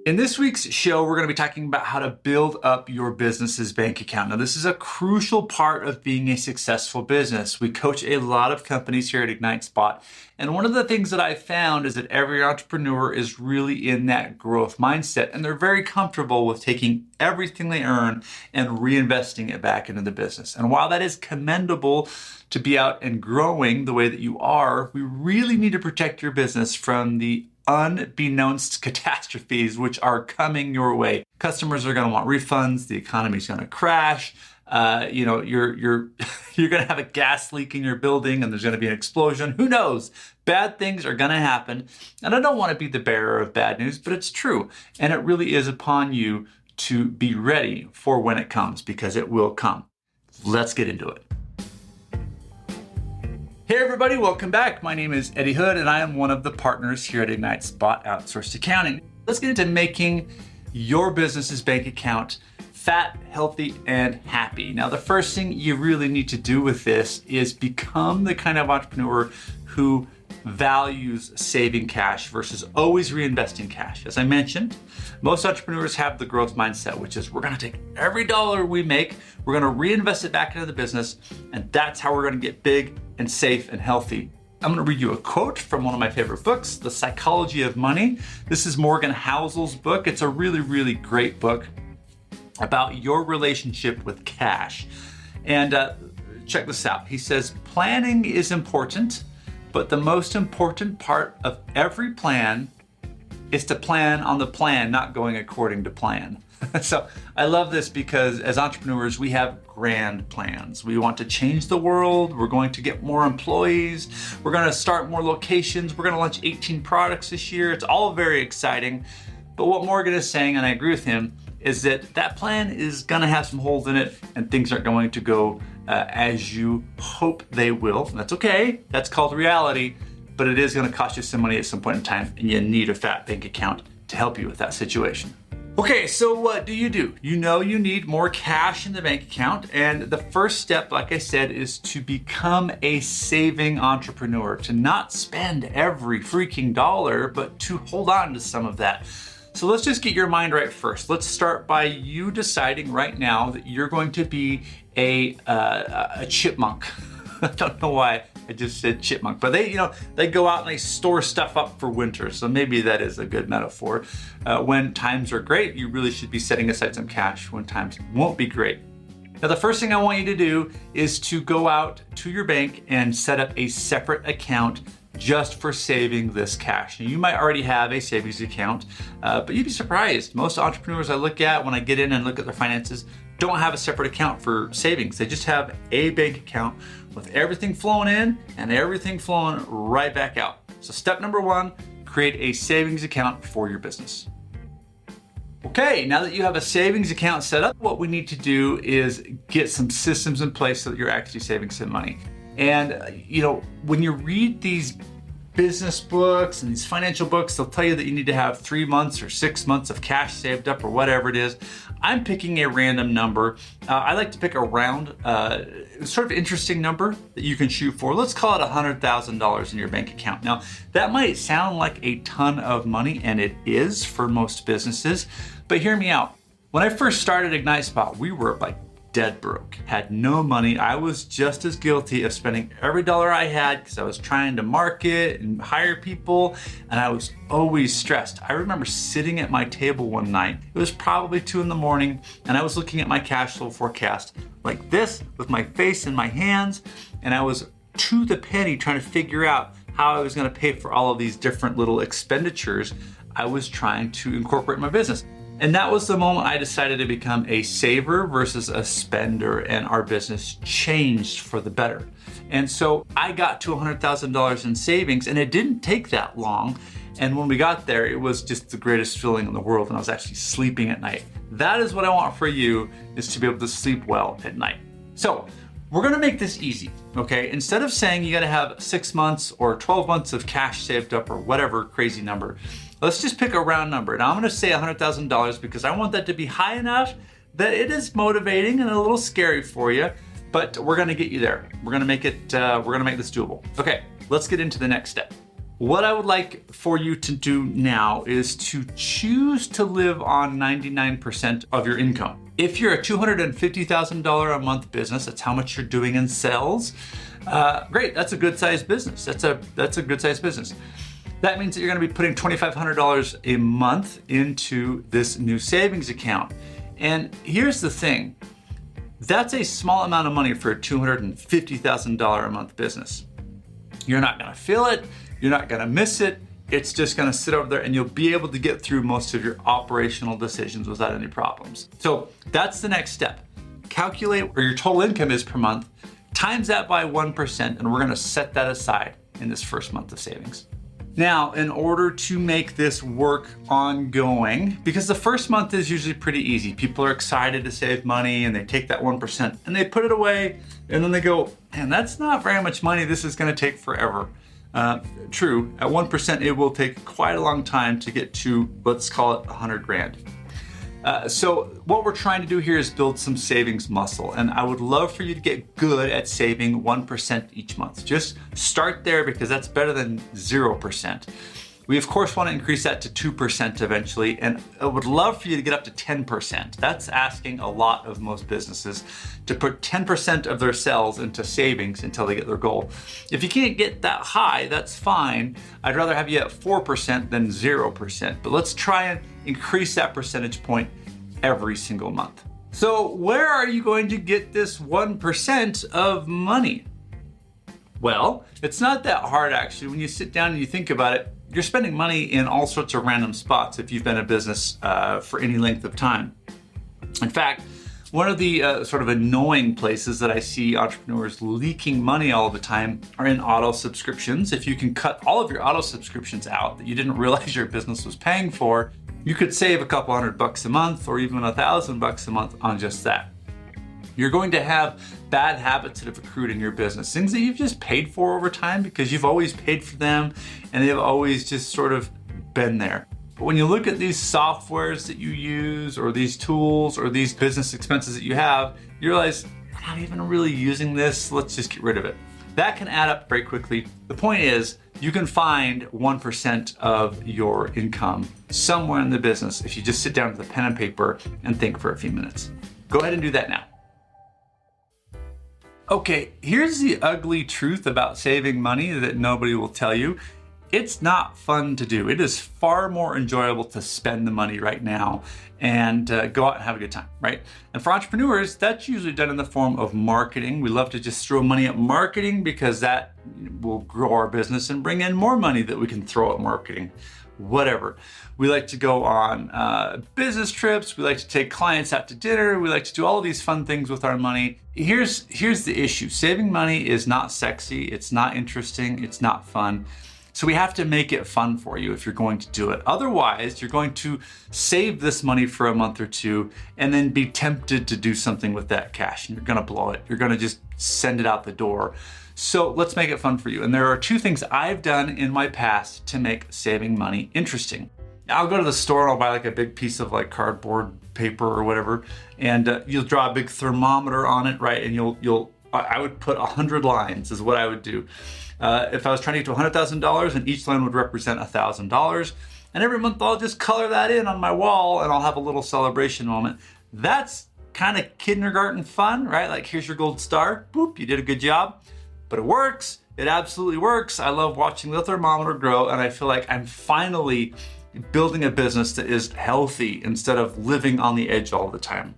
In this week's show, we're going to be talking about how to build up your business's bank account. Now, this is a crucial part of being a successful business. We coach a lot of companies here at Ignite Spot. And one of the things that I found is that every entrepreneur is really in that growth mindset, and they're very comfortable with taking everything they earn and reinvesting it back into the business. And while that is commendable to be out and growing the way that you are, we really need to protect your business from the unbeknownst catastrophes which are coming your way. Customers are going to want refunds. The economy is going to crash. You're going to have a gas leak in your building, and there's going to be an explosion. Who knows? Bad things are going to happen, and I don't want to be the bearer of bad news, but it's true, and it really is upon you to be ready for when it comes, because it will come. Let's get into it. Hey everybody, welcome back. My name is Eddie Hood, and I am one of the partners here at Ignite Spot Outsourced Accounting. Let's get into making your business's bank account fat, healthy, and happy. Now, the first thing you really need to do with this is become the kind of entrepreneur who values saving cash versus always reinvesting cash. As I mentioned, most entrepreneurs have the growth mindset, which is we're going to take every dollar we make, we're going to reinvest it back into the business, and that's how we're going to get big and safe and healthy. I'm going to read you a quote from one of my favorite books, The Psychology of Money. This is Morgan Housel's book. It's a really, really great book about your relationship with cash. And check this out. He says, planning is important, but the most important part of every plan is to plan on the plan, not going according to plan. So I love this because as entrepreneurs, we have grand plans. We want to change the world. We're going to get more employees. We're going to start more locations. We're going to launch 18 products this year. It's all very exciting. But what Morgan is saying, and I agree with him, is that that plan is going to have some holes in it, and things aren't going to go as you hope they will. And that's okay. That's called reality. But it is going to cost you some money at some point in time, and you need a fat bank account to help you with that situation. Okay, so what do? You know you need more cash in the bank account, and the first step, like I said, is to become a saving entrepreneur, to not spend every freaking dollar, but to hold on to some of that. So let's just get your mind right first. Let's start by you deciding right now that you're going to be a chipmunk. I don't know why I just said chipmunk, but they go out and they store stuff up for winter. So maybe that is a good metaphor. When times are great, you really should be setting aside some cash when times won't be great. Now, the first thing I want you to do is to go out to your bank and set up a separate account just for saving this cash. Now, you might already have a savings account, but you'd be surprised. Most entrepreneurs I look at when I get in and look at their finances don't have a separate account for savings. They just have a bank account with everything flowing in and everything flowing right back out. So step number one, create a savings account for your business. Okay, now that you have a savings account set up, what we need to do is get some systems in place so that you're actually saving some money. And when you read these business books and these financial books, they'll tell you that you need to have 3 months or 6 months of cash saved up or whatever it is. I'm picking a random number. I like to pick a round, sort of interesting number that you can shoot for. Let's call it $100,000 in your bank account. Now, that might sound like a ton of money, and it is for most businesses, but hear me out. When I first started Ignite Spot, we were like dead broke, had no money. I was just as guilty of spending every dollar I had because I was trying to market and hire people, and I was always stressed. I remember sitting at my table one night, it was probably 2 a.m, and I was looking at my cash flow forecast like this with my face in my hands, and I was to the penny trying to figure out how I was going to pay for all of these different little expenditures I was trying to incorporate in my business. And that was the moment I decided to become a saver versus a spender, and our business changed for the better. And so I got to $100,000 in savings, and it didn't take that long. And when we got there, it was just the greatest feeling in the world, and I was actually sleeping at night. That is what I want for you, is to be able to sleep well at night. So we're gonna make this easy, okay? Instead of saying you gotta have 6 months or 12 months of cash saved up or whatever crazy number, let's just pick a round number. Now I'm gonna say $100,000 because I want that to be high enough that it is motivating and a little scary for you, but we're gonna get you there. We're gonna make this doable. Okay, let's get into the next step. What I would like for you to do now is to choose to live on 99% of your income. If you're a $250,000 a month business, that's how much you're doing in sales. Great, that's a good sized business. That's a good sized business. That means that you're gonna be putting $2,500 a month into this new savings account. And here's the thing, that's a small amount of money for a $250,000 a month business. You're not gonna feel it, you're not gonna miss it, it's just gonna sit over there and you'll be able to get through most of your operational decisions without any problems. So that's the next step. Calculate where your total income is per month, times that by 1%, and we're gonna set that aside in this first month of savings. Now, in order to make this work ongoing, because the first month is usually pretty easy, people are excited to save money and they take that 1% and they put it away and then they go, man, that's not very much money, this is gonna take forever. True, at 1%, it will take quite a long time to get to, let's call it 100 grand. So what we're trying to do here is build some savings muscle, and I would love for you to get good at saving 1% each month. Just start there because that's better than 0%. We of course want to increase that to 2% eventually, and I would love for you to get up to 10%. That's asking a lot of most businesses to put 10% of their sales into savings until they get their goal. If you can't get that high, that's fine. I'd rather have you at 4% than 0%, but let's try and increase that percentage point every single month. So where are you going to get this 1% of money? Well, it's not that hard actually. When you sit down and you think about it, you're spending money in all sorts of random spots if you've been in business for any length of time. In fact, one of the sort of annoying places that I see entrepreneurs leaking money all the time are in auto subscriptions. If you can cut all of your auto subscriptions out that you didn't realize your business was paying for, you could save a couple $100 a month or even $1,000 a month on just that. You're going to have bad habits that have accrued in your business, things that you've just paid for over time because you've always paid for them and they've always just sort of been there. But when you look at these softwares that you use or these tools or these business expenses that you have, you realize, I'm not even really using this, let's just get rid of it. That can add up very quickly. The point is, you can find 1% of your income somewhere in the business if you just sit down with a pen and paper and think for a few minutes. Go ahead and do that now. Okay, here's the ugly truth about saving money that nobody will tell you. It's not fun to do. It is far more enjoyable to spend the money right now and go out and have a good time, right? And for entrepreneurs, that's usually done in the form of marketing. We love to just throw money at marketing because that will grow our business and bring in more money that we can throw at marketing. Whatever. We like to go on business trips. We like to take clients out to dinner. We like to do all of these fun things with our money. Here's the issue. Saving money is not sexy. It's not interesting. It's not fun. So we have to make it fun for you if you're going to do it. Otherwise, you're going to save this money for a month or two and then be tempted to do something with that cash and you're gonna blow it. You're gonna just send it out the door. So let's make it fun for you. And there are two things I've done in my past to make saving money interesting. I'll go to the store and I'll buy like a big piece of like cardboard paper or whatever, and you'll draw a big thermometer on it, right? And I would put 100 lines is what I would do. If I was trying to get to $100,000 and each line would represent $1,000, and every month I'll just color that in on my wall and I'll have a little celebration moment. That's kind of kindergarten fun, right? Like here's your gold star, boop, you did a good job. But it works, it absolutely works. I love watching the thermometer grow and I feel like I'm finally building a business that is healthy instead of living on the edge all the time.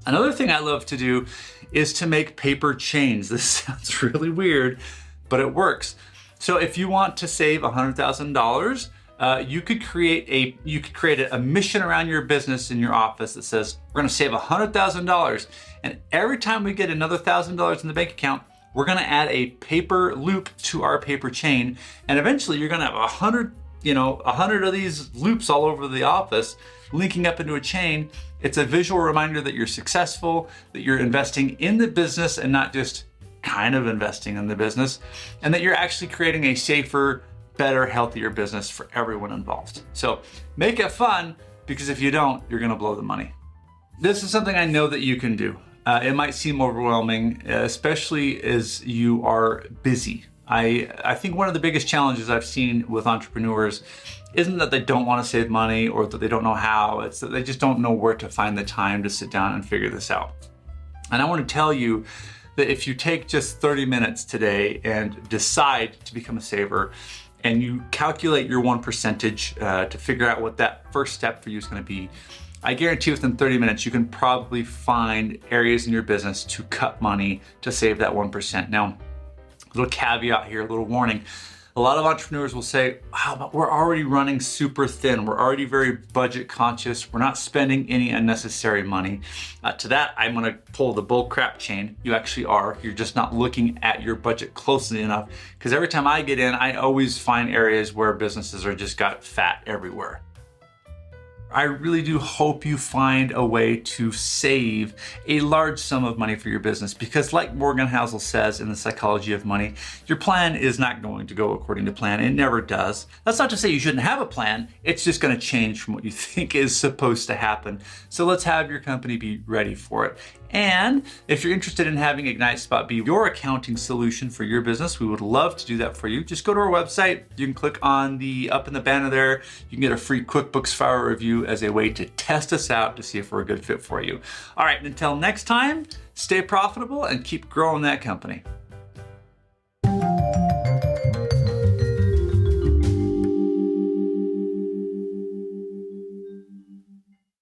Another thing I love to do is to make paper chains. This sounds really weird, but it works. So if you want to save $100,000, you could create a mission around your business in your office that says, we're gonna save $100,000. And every time we get another $1,000 in the bank account, we're gonna add a paper loop to our paper chain. And eventually you're gonna have 100 of these loops all over the office linking up into a chain. It's a visual reminder that you're successful, that you're investing in the business and not just kind of investing in the business, and that you're actually creating a safer, better, healthier business for everyone involved. So make it fun, because if you don't, you're gonna blow the money. This is something I know that you can do. It might seem overwhelming, especially as you are busy. I think one of the biggest challenges I've seen with entrepreneurs isn't that they don't want to save money or that they don't know how, it's that they just don't know where to find the time to sit down and figure this out. And I want to tell you that if you take just 30 minutes today and decide to become a saver, and you calculate your 1% to figure out what that first step for you is going to be, I guarantee within 30 minutes, you can probably find areas in your business to cut money to save that 1%. Now, a little caveat here, a little warning. A lot of entrepreneurs will say, wow, but we're already running super thin. We're already very budget conscious. We're not spending any unnecessary money. To that, I'm gonna pull the bull crap chain. You actually are. You're just not looking at your budget closely enough, because every time I get in, I always find areas where businesses are just got fat everywhere. I really do hope you find a way to save a large sum of money for your business, because like Morgan Housel says in The Psychology of Money, your plan is not going to go according to plan. It never does. That's not to say you shouldn't have a plan. It's just going to change from what you think is supposed to happen. So let's have your company be ready for it. And if you're interested in having Ignite Spot be your accounting solution for your business, we would love to do that for you. Just go to our website. You can click on the up in the banner there. You can get a free QuickBooks file review as a way to test us out to see if we're a good fit for you. All right, until next time, stay profitable and keep growing that company.